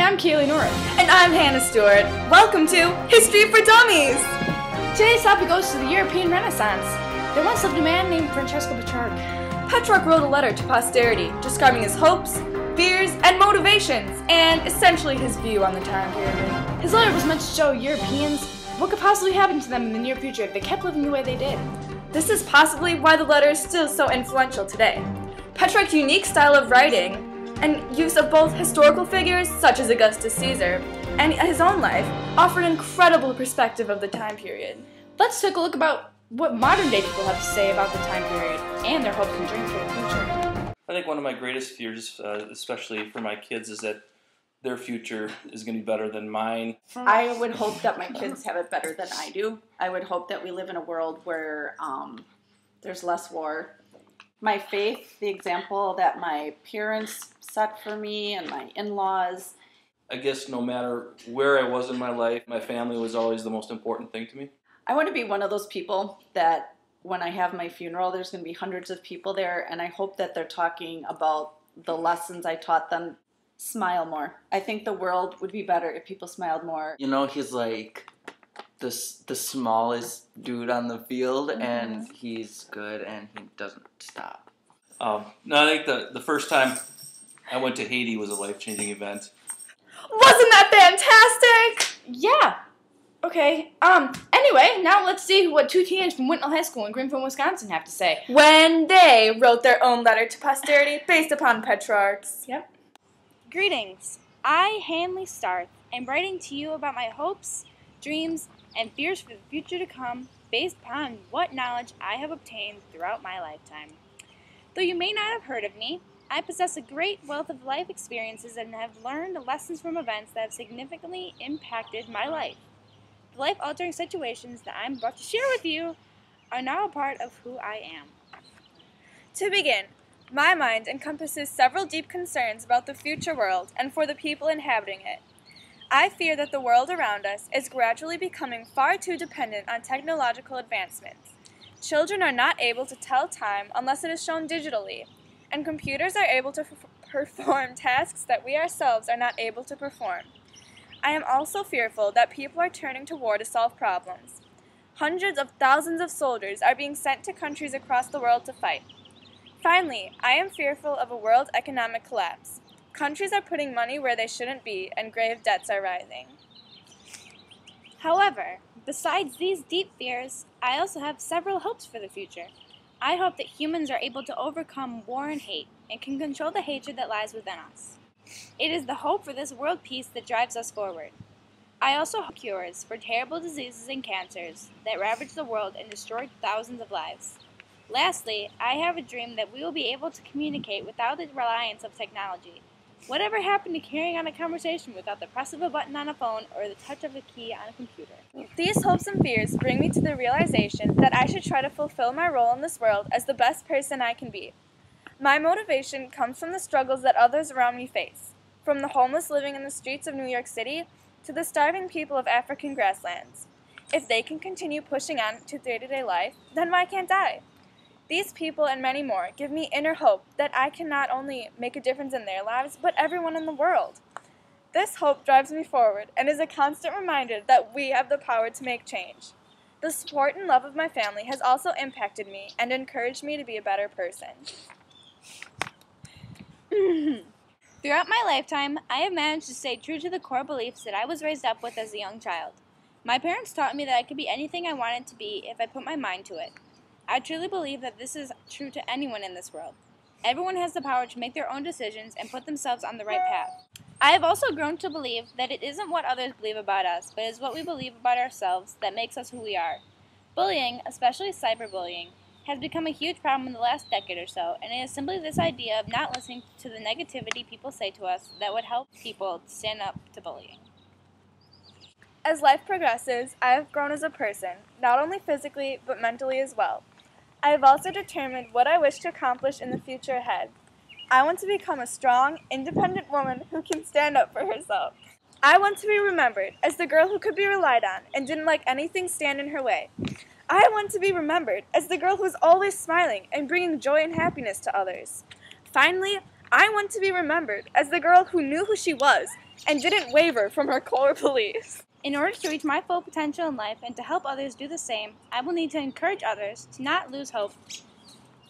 I'm Kaylee Nora. And I'm Hannah Stewart. Welcome to History for Dummies! Today's topic goes to the European Renaissance. There once lived a man named Francesco Petrarch. Petrarch wrote a letter to posterity, describing his hopes, fears, and motivations, and essentially his view on the time period. His letter was meant to show Europeans what could possibly happen to them in the near future if they kept living the way they did. This is possibly why the letter is still so influential today. Petrarch's unique style of writing and use of both historical figures, such as Augustus Caesar, and his own life, offer an incredible perspective of the time period. Let's take a look about what modern day people have to say about the time period and their hopes and dreams for the future. I think one of my greatest fears, especially for my kids, is that their future is going to be better than mine. I would hope that my kids have it better than I do. I would hope that we live in a world where there's less war. My faith, the example that my parents set for me and my in-laws. I guess no matter where I was in my life, my family was always the most important thing to me. I want to be one of those people that when I have my funeral, there's going to be hundreds of people there, and I hope that they're talking about the lessons I taught them. Smile more. I think the world would be better if people smiled more. You know, he's like the smallest dude on the field, and he's good, and he doesn't stop. No, I think the first time I went to Haiti was a life-changing event. Wasn't that fantastic? Yeah. Okay. Anyway, now let's see what two teenagers from Whitnall High School in Greenfield, Wisconsin have to say. When they wrote their own letter to posterity based upon Petrarch's. Yep. Greetings. I, Hanley Starth, am writing to you about my hopes, dreams, and fears for the future to come based upon what knowledge I have obtained throughout my lifetime. Though you may not have heard of me, I possess a great wealth of life experiences and have learned lessons from events that have significantly impacted my life. The life-altering situations that I'm about to share with you are now a part of who I am. To begin, my mind encompasses several deep concerns about the future world and for the people inhabiting it. I fear that the world around us is gradually becoming far too dependent on technological advancements. Children are not able to tell time unless it is shown digitally, and computers are able to perform tasks that we ourselves are not able to perform. I am also fearful that people are turning to war to solve problems. Hundreds of thousands of soldiers are being sent to countries across the world to fight. Finally, I am fearful of a world economic collapse. Countries are putting money where they shouldn't be, and grave debts are rising. However, besides these deep fears, I also have several hopes for the future. I hope that humans are able to overcome war and hate, and can control the hatred that lies within us. It is the hope for this world peace that drives us forward. I also hope cures for terrible diseases and cancers that ravage the world and destroy thousands of lives. Lastly, I have a dream that we will be able to communicate without the reliance of technology. Whatever happened to carrying on a conversation without the press of a button on a phone or the touch of a key on a computer? These hopes and fears bring me to the realization that I should try to fulfill my role in this world as the best person I can be. My motivation comes from the struggles that others around me face, from the homeless living in the streets of New York City to the starving people of African grasslands. If they can continue pushing on to day-to-day life, then why can't I? These people and many more give me inner hope that I can not only make a difference in their lives, but everyone in the world. This hope drives me forward and is a constant reminder that we have the power to make change. The support and love of my family has also impacted me and encouraged me to be a better person. Throughout my lifetime, I have managed to stay true to the core beliefs that I was raised up with as a young child. My parents taught me that I could be anything I wanted to be if I put my mind to it. I truly believe that this is true to anyone in this world. Everyone has the power to make their own decisions and put themselves on the right path. I have also grown to believe that it isn't what others believe about us, but is what we believe about ourselves that makes us who we are. Bullying, especially cyberbullying, has become a huge problem in the last decade or so, and it is simply this idea of not listening to the negativity people say to us that would help people stand up to bullying. As life progresses, I have grown as a person, not only physically, but mentally as well. I have also determined what I wish to accomplish in the future ahead. I want to become a strong, independent woman who can stand up for herself. I want to be remembered as the girl who could be relied on and didn't let anything stand in her way. I want to be remembered as the girl who was always smiling and bringing joy and happiness to others. Finally, I want to be remembered as the girl who knew who she was and didn't waver from her core beliefs. In order to reach my full potential in life and to help others do the same, I will need to encourage others to not lose hope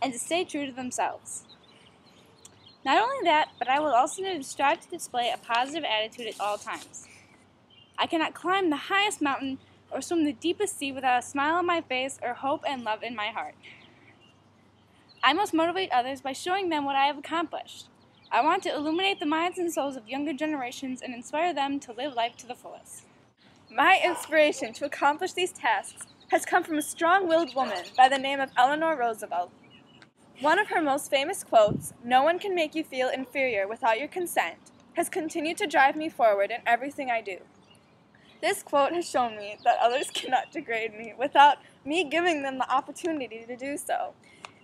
and to stay true to themselves. Not only that, but I will also need to strive to display a positive attitude at all times. I cannot climb the highest mountain or swim the deepest sea without a smile on my face or hope and love in my heart. I must motivate others by showing them what I have accomplished. I want to illuminate the minds and souls of younger generations and inspire them to live life to the fullest. My inspiration to accomplish these tasks has come from a strong-willed woman by the name of Eleanor Roosevelt. One of her most famous quotes, "No one can make you feel inferior without your consent," has continued to drive me forward in everything I do. This quote has shown me that others cannot degrade me without me giving them the opportunity to do so.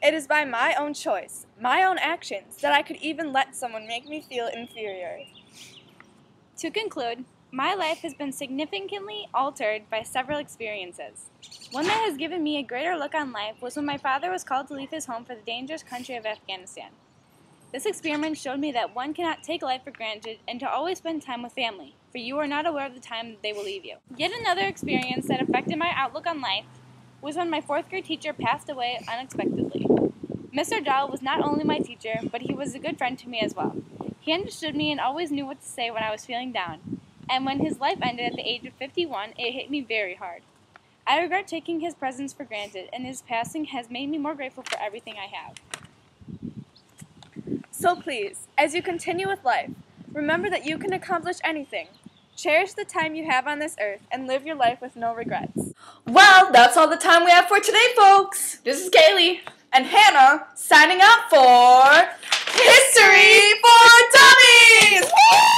It is by my own choice, my own actions, that I could even let someone make me feel inferior. To conclude, my life has been significantly altered by several experiences. One that has given me a greater look on life was when my father was called to leave his home for the dangerous country of Afghanistan. This experiment showed me that one cannot take life for granted and to always spend time with family, for you are not aware of the time that they will leave you. Yet another experience that affected my outlook on life was when my 4th grade teacher passed away unexpectedly. Mr. Dahl was not only my teacher, but he was a good friend to me as well. He understood me and always knew what to say when I was feeling down. And when his life ended at the age of 51, it hit me very hard. I regret taking his presence for granted, and his passing has made me more grateful for everything I have. So please, as you continue with life, remember that you can accomplish anything. Cherish the time you have on this earth and live your life with no regrets. Well, that's all the time we have for today, folks. This is Kaylee And Hannah, signing out for History for Dummies! Woo!